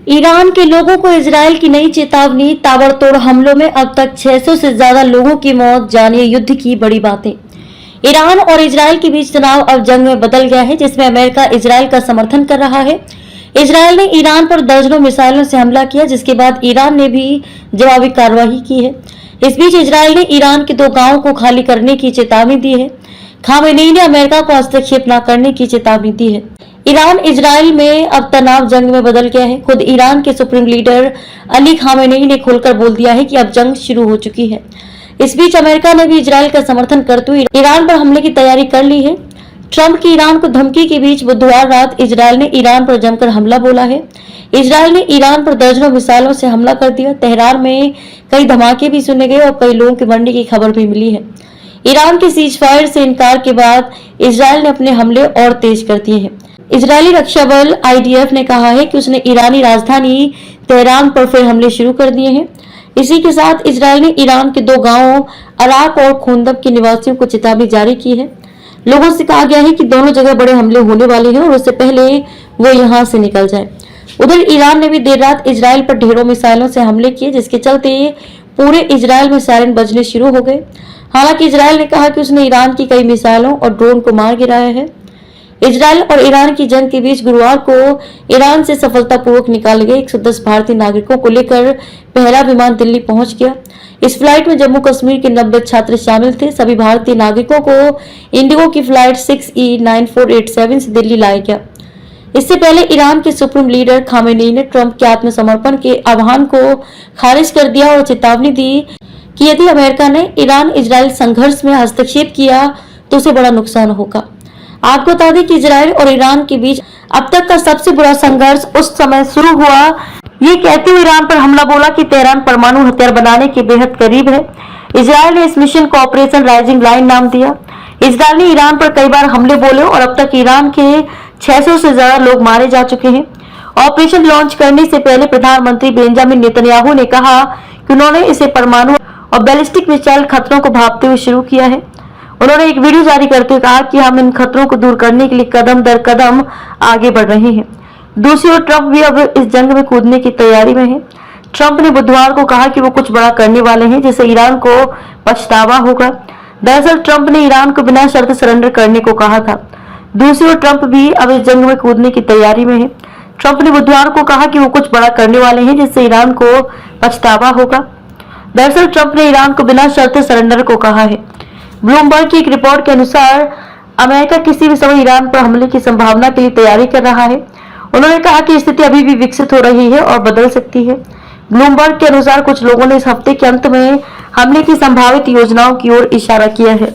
Iran के लोगों को इजरायल की नई चेतावनी, ताबड़तोड़ हमलों में अब तक 600 से ज्यादा लोगों की मौत, जानिए युद्ध की बड़ी बातें। ईरान और इजरायल के बीच तनाव अब जंग में बदल गया है, जिसमें अमेरिका इजरायल का समर्थन कर रहा है। इजरायल ने ईरान पर दर्जनों मिसाइलों से हमला किया, जिसके बाद ईरान ने भी जवाबी कार्रवाई की है। इस बीच इजरायल ने ईरान के 2 गांवों को खाली करने की चेतावनी दी है। खामेनेई ने अमेरिका को हस्तक्षेप न करने की चेतावनी दी है। ईरान इजरायल में अब तनाव जंग में बदल गया है। खुद ईरान के सुप्रीम लीडर अली खामेनेई ने खुलकर बोल दिया है कि अब जंग शुरू हो चुकी है। इस बीच अमेरिका ने भी इजरायल का समर्थन करते हुए ईरान पर हमले की तैयारी कर ली है। ट्रंप की ईरान को धमकी के बीच बुधवार रात इजरायल ने ईरान पर जमकर हमला बोला है। इजरायल ने ईरान पर दर्जनों मिसाइलों से हमला कर दिया। तेहरान में कई धमाके भी सुने गए और कई लोगों के मरने की खबर भी मिली है। ईरान के सीज फायर से इनकार के बाद इजरायल ने अपने हमले और तेज कर दिए हैं। इजरायली रक्षा बल IDF ने कहा है कि उसने ईरानी राजधानी तेहरान पर फिर हमले शुरू कर दिए हैं। इसी के साथ इजरायल ने ईरान के 2 गांवों अराक और खुंदब के निवासियों को चेतावनी जारी की है। लोगों से कहा गया है कि दोनों जगह बड़े हमले होने वाले हैं और उससे पहले वो यहां से निकल जाए। उधर ईरान ने भी देर रात इजरायल पर ढेरों मिसाइलों से हमले किए, जिसके चलते पूरे इजरायल में सायरन बजने शुरू हो गए। हालांकि इजरायल ने कहा कि उसने ईरान की कई मिसाइलों और ड्रोन को मार गिराया है। इजरायल और ईरान की जंग के बीच गुरुवार को ईरान से सफलतापूर्वक निकाले गए 110 भारतीय नागरिकों को लेकर पहला विमान दिल्ली पहुंच गया। इस फ्लाइट में जम्मू कश्मीर के 90 छात्र शामिल थे। सभी भारतीय नागरिकों को इंडिगो की फ्लाइट 6E9487 से दिल्ली लाया गया। इससे पहले ईरान के सुप्रीम लीडर खामेनेई ने ट्रंप के आत्मसमर्पण के आह्वान को खारिज कर दिया और चेतावनी दी कि यदि अमेरिका ने ईरान इजरायल संघर्ष में हस्तक्षेप किया तो उसे बड़ा नुकसान होगा। आपको बता दें कि इजरायल और ईरान के बीच अब तक का सबसे बुरा संघर्ष उस समय शुरू हुआ। ये कहते हुए ईरान पर हमला बोला कि तेहरान परमाणु हथियार बनाने के बेहद करीब है। इजरायल ने इस मिशन को ऑपरेशन राइजिंग लाइन नाम दिया। इजरायल ने ईरान पर कई बार हमले बोले और अब तक ईरान के 600 से ज्यादा लोग मारे जा चुके हैं। ऑपरेशन लॉन्च करने से पहले प्रधानमंत्री बेंजामिन नेतन्याहू ने कहा कि उन्होंने इसे परमाणु और बैलिस्टिक मिसाइल खतरों को भांपते हुए शुरू किया है। उन्होंने एक वीडियो जारी करते हुए कहा कि हम इन खतरों को दूर करने के लिए कदम दर कदम आगे बढ़ रहे हैं। दूसरी ओर ट्रंप भी अब इस जंग में कूदने की तैयारी में है। ट्रंप ने बुधवार को कहा कि वो कुछ बड़ा करने वाले हैं, जिससे ईरान को पछतावा होगा। दरअसल ट्रंप ने ईरान को बिना शर्त सरेंडर करने को कहा था। दूसरी ओर ट्रंप भी अब इस जंग में कूदने की तैयारी में है। ट्रंप ने बुधवार को कहा कि वो कुछ बड़ा करने वाले हैं, जिससे ईरान को पछतावा होगा। दरअसल ट्रंप ने ईरान को बिना शर्त सरेंडर को कहा है। ब्लूमबर्ग की एक रिपोर्ट के अनुसार अमेरिका किसी भी समय ईरान पर हमले की संभावना के लिए तैयारी कर रहा है। उन्होंने कहा कि स्थिति अभी भी विकसित हो रही है और बदल सकती है। ब्लूमबर्ग के अनुसार कुछ लोगों ने इस हफ्ते के अंत में हमले की संभावित योजनाओं की ओर इशारा किया है।